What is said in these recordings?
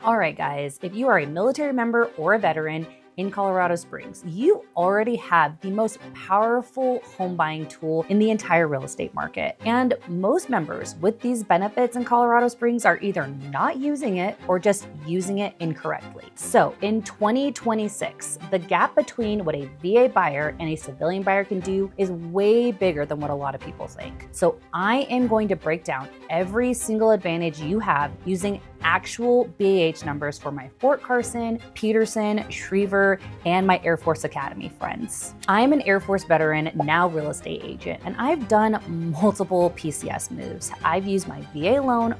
All right, guys, if you are a military member or a veteran in Colorado Springs, you already have the most powerful home buying tool in the entire real estate market. And most members with these benefits in Colorado Springs are either not using it or just using it incorrectly. So in 2026, the gap between what a VA buyer and a civilian buyer can do is way bigger than what a lot of people think. So I am going to break down every single advantage you have using actual BAH numbers for my Fort Carson, Peterson, Schriever, and my Air Force Academy friends. I'm an Air Force veteran, now real estate agent, and I've done multiple PCS moves. I've used my VA loan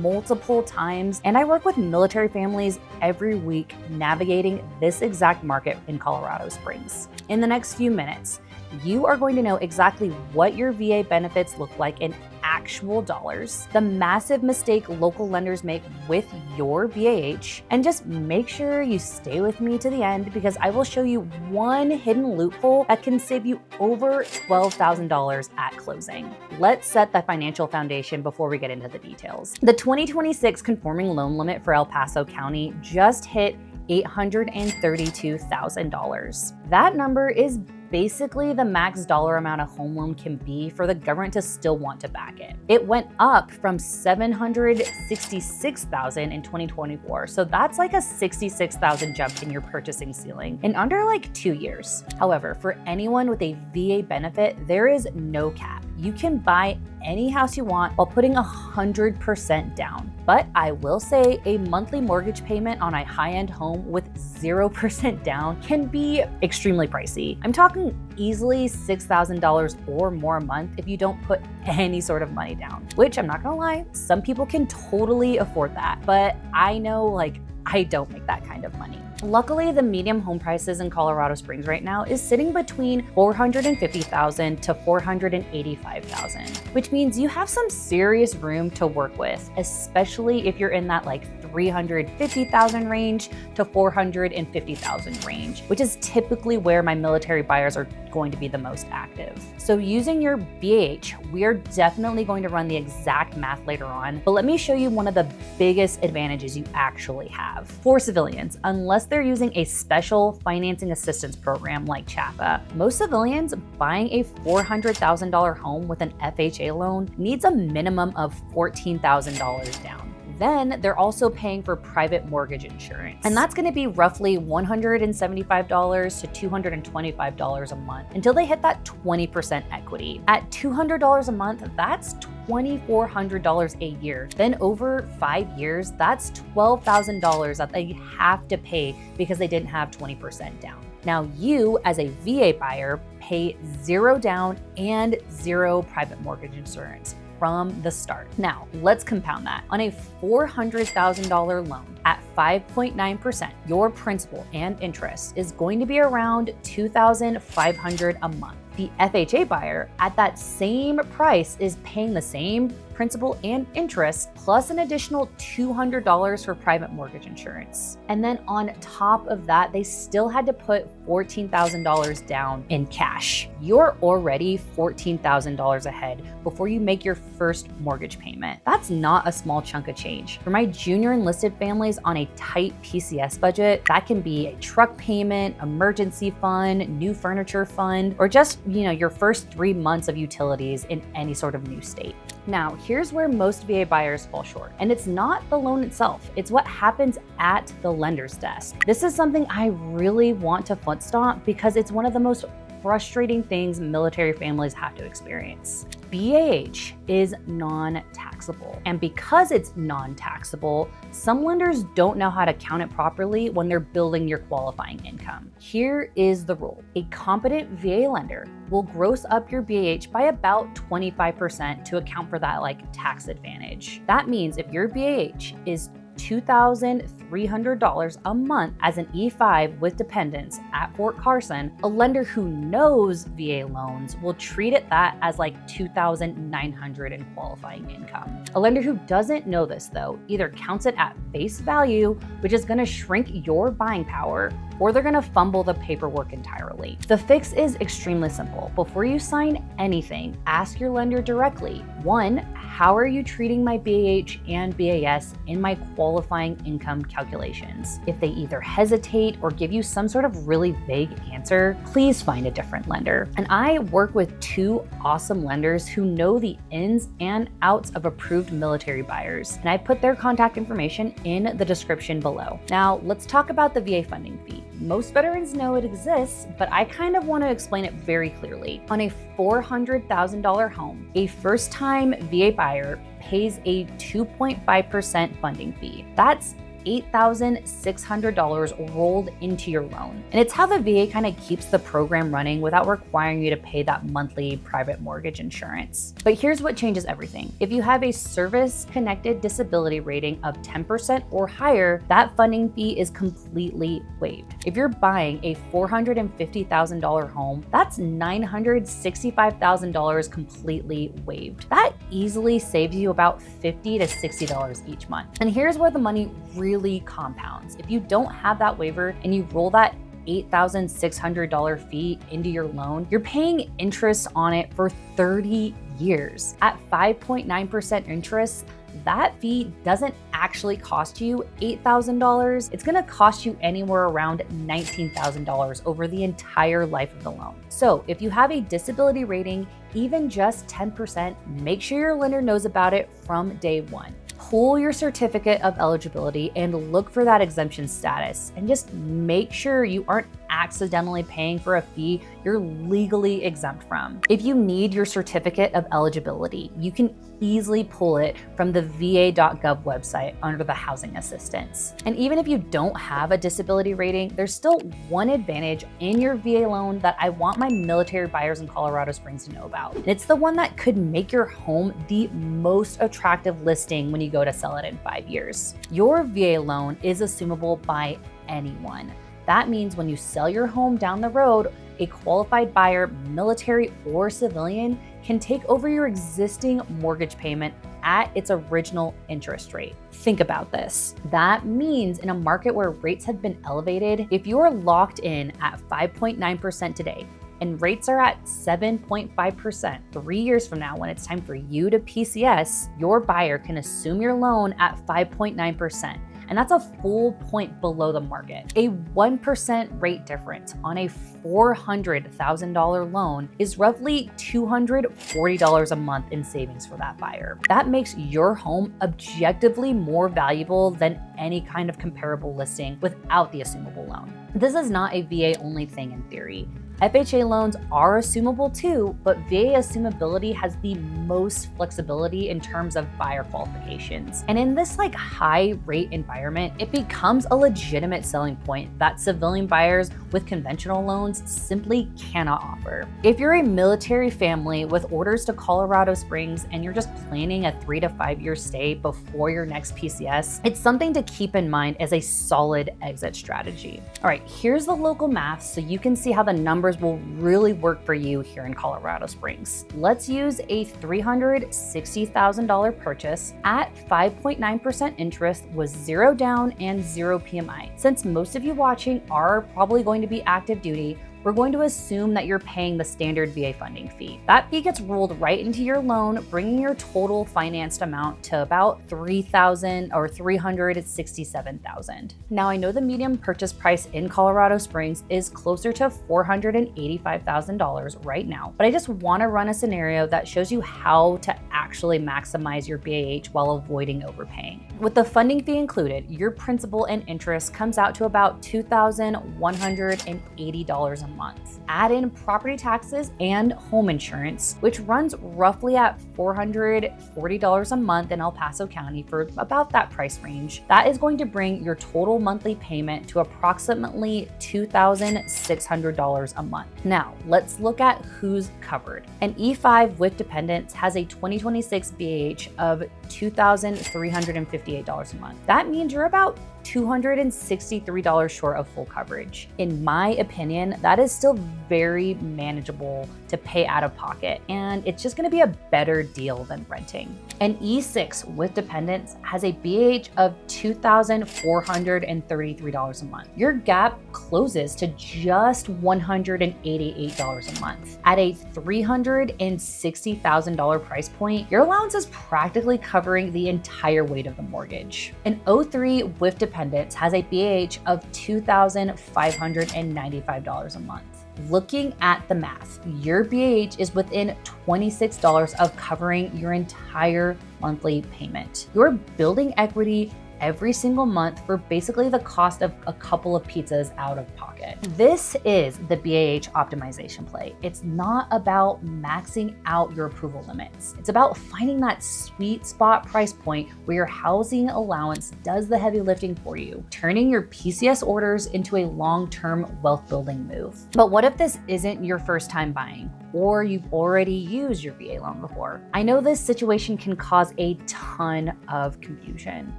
multiple times, and I work with military families every week navigating this exact market in Colorado Springs. In the next few minutes, you are going to know exactly what your VA benefits look like in actual dollars, the massive mistake local lenders make with your BAH, and just make sure you stay with me to the end because I will show you one hidden loophole that can save you over $12,000 at closing. Let's set the financial foundation before we get into the details. The 2026 conforming loan limit for El Paso County just hit $832,000. That number is basically the max dollar amount a home loan can be for the government to still want to back it. It went up from $766,000 in 2024. So that's like a $66,000 jump in your purchasing ceiling in under like 2 years. However, for anyone with a VA benefit, there is no cap. You can buy any house you want while putting 100% down. But I will say a monthly mortgage payment on a high-end home with 0% down can be extremely pricey. I'm talking easily $6,000 or more a month if you don't put any sort of money down, which I'm not gonna lie, some people can totally afford that. But I know I don't make that kind of money. Luckily, the median home prices in Colorado Springs right now is sitting between $450,000 to $485,000, which means you have some serious room to work with, especially if you're in that $350,000 range to $450,000 range, which is typically where my military buyers are going to be the most active. So using your BAH, we are definitely going to run the exact math later on, but let me show you one of the biggest advantages you actually have. For civilians, unless they're using a special financing assistance program like CHAFA, most civilians buying a $400,000 home with an FHA loan needs a minimum of $14,000 down. Then they're also paying for private mortgage insurance. And that's gonna be roughly $175 to $225 a month until they hit that 20% equity. At $200 a month, that's $2,400 a year. Then over 5 years, that's $12,000 that they have to pay because they didn't have 20% down. Now you, as a VA buyer, pay 0 down and 0 private mortgage insurance from the start. Now, let's compound that. On a $400,000 loan at 5.9%, your principal and interest is going to be around $2,500 a month. The FHA buyer at that same price is paying the same principal and interest plus an additional $200 for private mortgage insurance. And then on top of that, they still had to put $14,000 down in cash. You're already $14,000 ahead before you make your first mortgage payment. That's not a small chunk of change. For my junior enlisted families on a tight PCS budget, that can be a truck payment, emergency fund, new furniture fund, or just, your first 3 months of utilities in any sort of new state. Now, here's where most VA buyers fall short. And it's not the loan itself, it's what happens at the lender's desk. This is something I really want to foot stomp because it's one of the most frustrating things military families have to experience. BAH is non-taxable. And because it's non-taxable, some lenders don't know how to count it properly when they're building your qualifying income. Here is the rule. A competent VA lender will gross up your BAH by about 25% to account for that tax advantage. That means if your BAH is $2,300 a month as an E5 with dependents at Fort Carson, a lender who knows VA loans will treat it that as $2,900 in qualifying income. A lender who doesn't know this though either counts it at face value, which is going to shrink your buying power, or they're going to fumble the paperwork entirely. The fix is extremely simple. Before you sign anything, ask your lender directly, 1, how are you treating my BAH and BAS in my qualifying income calculations? If they either hesitate or give you some sort of really vague answer, please find a different lender. And I work with 2 awesome lenders who know the ins and outs of approved military buyers, and I put their contact information in the description below. Now, let's talk about the VA funding fee. Most veterans know it exists, but I kind of want to explain it very clearly. On a $400,000 home, a first-time VA buyer pays a 2.5% funding fee. That's $8,600 rolled into your loan. And it's how the VA kind of keeps the program running without requiring you to pay that monthly private mortgage insurance. But here's what changes everything. If you have a service-connected disability rating of 10% or higher, that funding fee is completely waived. If you're buying a $450,000 home, that's $965,000 completely waived. That easily saves you about $50 to $60 each month. And here's where the money really compounds. If you don't have that waiver and you roll that $8,600 fee into your loan, you're paying interest on it for 30 years. At 5.9% interest, that fee doesn't actually cost you $8,000. It's gonna cost you anywhere around $19,000 over the entire life of the loan. So if you have a disability rating, even just 10%, make sure your lender knows about it from day one. Pull your certificate of eligibility and look for that exemption status, and just make sure you aren't accidentally paying for a fee you're legally exempt from. If you need your certificate of eligibility, you can easily pull it from the va.gov website under the housing assistance. And even if you don't have a disability rating, there's still one advantage in your VA loan that I want my military buyers in Colorado Springs to know about. And it's the one that could make your home the most attractive listing when you go to sell it in 5 years. Your VA loan is assumable by anyone. That means when you sell your home down the road, a qualified buyer, military or civilian, can take over your existing mortgage payment at its original interest rate. Think about this. That means in a market where rates have been elevated, if you're locked in at 5.9% today, and rates are at 7.5%, 3 years from now when it's time for you to PCS, your buyer can assume your loan at 5.9%. And that's a full point below the market. A 1% rate difference on a $400,000 loan is roughly $240 a month in savings for that buyer. That makes your home objectively more valuable than any kind of comparable listing without the assumable loan. This is not a VA only thing in theory. FHA loans are assumable too, but VA assumability has the most flexibility in terms of buyer qualifications. And in this high rate environment, it becomes a legitimate selling point that civilian buyers with conventional loans simply cannot offer. If you're a military family with orders to Colorado Springs and you're just planning a 3 to 5 year stay before your next PCS, it's something to keep in mind as a solid exit strategy. All right, here's the local math so you can see how the numbers will really work for you here in Colorado Springs. Let's use a $360,000 purchase at 5.9% interest with 0 down and 0 PMI. Since most of you watching are probably going to be active duty, we're going to assume that you're paying the standard VA funding fee. That fee gets rolled right into your loan, bringing your total financed amount to about $3,000 or $367,000. Now, I know the median purchase price in Colorado Springs is closer to $485,000 right now, but I just want to run a scenario that shows you how to actually maximize your BAH while avoiding overpaying. With the funding fee included, your principal and interest comes out to about $2,180 a month. Add in property taxes and home insurance, which runs roughly at $440 a month in El Paso County for about that price range. That is going to bring your total monthly payment to approximately $2,600 a month. Now, let's look at who's covered. An E5 with dependents has a 2026 BAH of $2,358 a month. That means you're about $263 short of full coverage. In my opinion, that is still very manageable to pay out of pocket, and it's just gonna be a better deal than renting. An E6 with dependents has a BAH of $2,433 a month. Your gap closes to just $188 a month. At a $360,000 price point, your allowance is practically covering the entire weight of the mortgage. An O3 with dependents has a BAH of $2,595 a month. Looking at the math, your BAH is within $26 of covering your entire monthly payment. You're building equity every single month for basically the cost of a couple of pizzas out of pocket. This is the BAH optimization play. It's not about maxing out your approval limits. It's about finding that sweet spot price point where your housing allowance does the heavy lifting for you, turning your PCS orders into a long-term wealth building move. But what if this isn't your first time buying, or you've already used your VA loan before? I know this situation can cause a ton of confusion.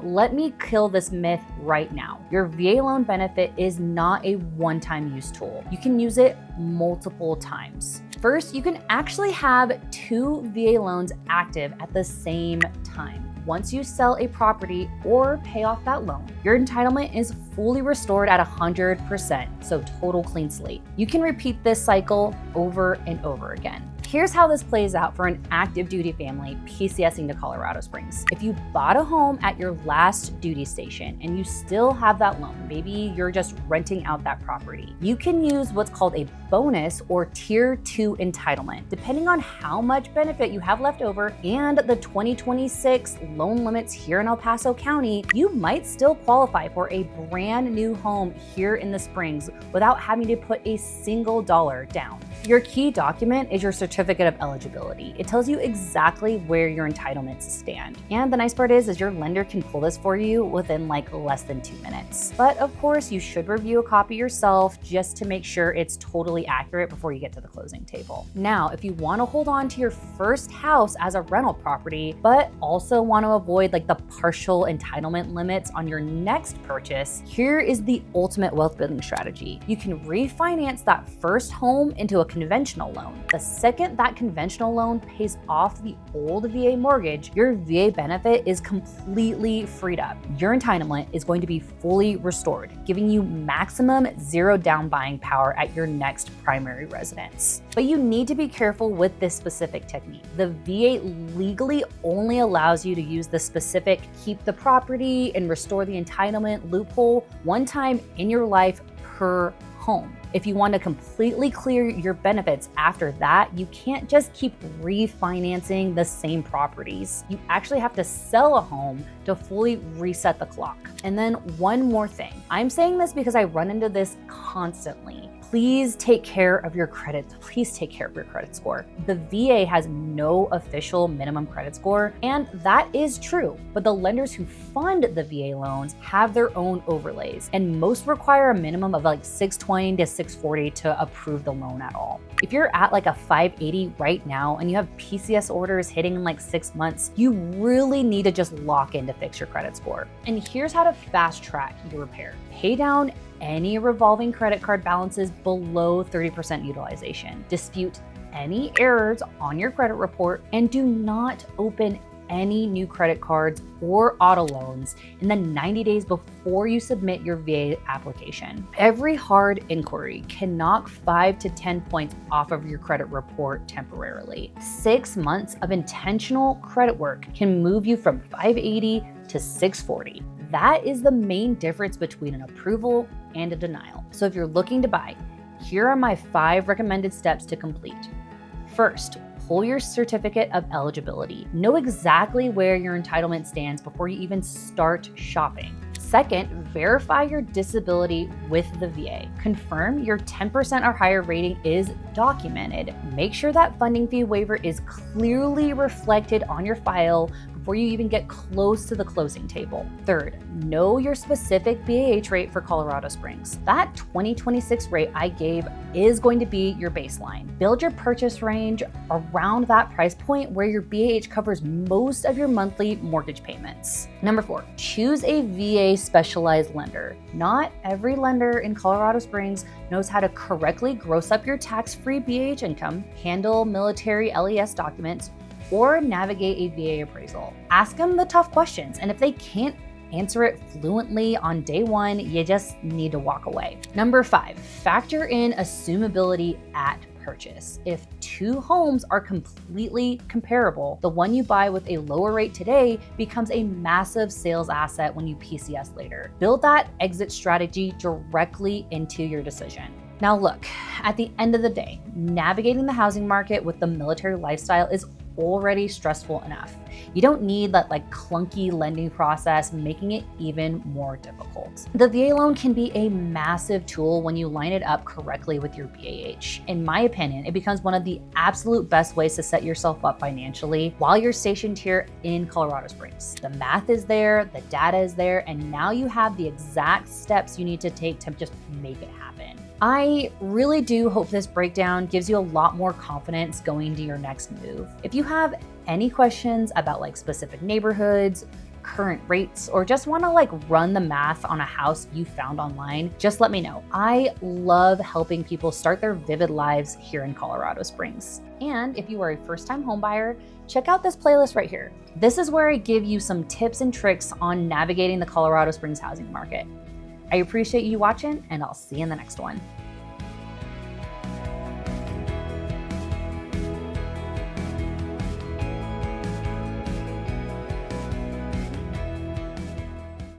Let me kill this myth right now. Your VA loan benefit is not a one-time use tool. You can use it multiple times. First, you can actually have 2 VA loans active at the same time. Once you sell a property or pay off that loan, your entitlement is fully restored at 100%, so total clean slate. You can repeat this cycle over and over again. Here's how this plays out for an active duty family PCSing to Colorado Springs. If you bought a home at your last duty station and you still have that loan, maybe you're just renting out that property, you can use what's called a bonus or tier 2 entitlement. Depending on how much benefit you have left over and the 2026 loan limits here in El Paso County, you might still qualify for a brand new home here in the Springs without having to put a single dollar down. Your key document is your certificate of eligibility. It tells you exactly where your entitlements stand. And the nice part is your lender can pull this for you within like less than 2 minutes. But of course, you should review a copy yourself just to make sure it's totally accurate before you get to the closing table. Now, if you want to hold on to your first house as a rental property, but also want to avoid like the partial entitlement limits on your next purchase, here is the ultimate wealth building strategy. You can refinance that first home into a conventional loan. The second that conventional loan pays off the old VA mortgage, your VA benefit is completely freed up. Your entitlement is going to be fully restored, giving you maximum zero down buying power at your next primary residence. But you need to be careful with this specific technique. The VA legally only allows you to use the specific keep the property and restore the entitlement loophole one time in your life per home. If you want to completely clear your benefits after that, you can't just keep refinancing the same properties. You actually have to sell a home to fully reset the clock. And then one more thing. I'm saying this because I run into this constantly. Please take care of your credit. Please take care of your credit score. The VA has no official minimum credit score, and that is true. But the lenders who fund the VA loans have their own overlays, and most require a minimum of like 620 to 640 to approve the loan at all. If you're at like a 580 right now and you have PCS orders hitting in like 6 months, you really need to just lock in to fix your credit score. And here's how to fast track your repair. Pay down any revolving credit card balances below 30% utilization. Dispute any errors on your credit report, and do not open any new credit cards or auto loans in the 90 days before you submit your VA application. Every hard inquiry can knock 5 to 10 points off of your credit report temporarily. 6 months of intentional credit work can move you from 580 to 640. That is the main difference between an approval and a denial. So if you're looking to buy, here are my 5 recommended steps to complete. First, pull your certificate of eligibility. Know exactly where your entitlement stands before you even start shopping. Second, verify your disability with the VA. Confirm your 10% or higher rating is documented. Make sure that funding fee waiver is clearly reflected on your file before you even get close to the closing table. Third, know your specific BAH rate for Colorado Springs. That 2026 rate I gave is going to be your baseline. Build your purchase range around that price point where your BAH covers most of your monthly mortgage payments. Number 4, choose a VA specialized lender. Not every lender in Colorado Springs knows how to correctly gross up your tax-free BAH income, handle military LES documents, or navigate a VA appraisal. Ask them the tough questions, and if they can't answer it fluently on day one, you just need to walk away. Number 5, factor in assumability at purchase. If 2 homes are completely comparable, the one you buy with a lower rate today becomes a massive sales asset when you PCS later. Build that exit strategy directly into your decision. Now look, at the end of the day, navigating the housing market with the military lifestyle is already stressful enough. You don't need that clunky lending process making it even more difficult. The VA loan can be a massive tool when you line it up correctly with your BAH. In my opinion, it becomes one of the absolute best ways to set yourself up financially while you're stationed here in Colorado Springs. The math is there, the data is there, and now you have the exact steps you need to take to just make it happen. I really do hope this breakdown gives you a lot more confidence going to your next move. If you have any questions about specific neighborhoods, current rates, or just want to run the math on a house you found online, just let me know. I love helping people start their vivid lives here in Colorado Springs. And if you are a first-time homebuyer, check out this playlist right here. This is where I give you some tips and tricks on navigating the Colorado Springs housing market. I appreciate you watching, and I'll see you in the next one.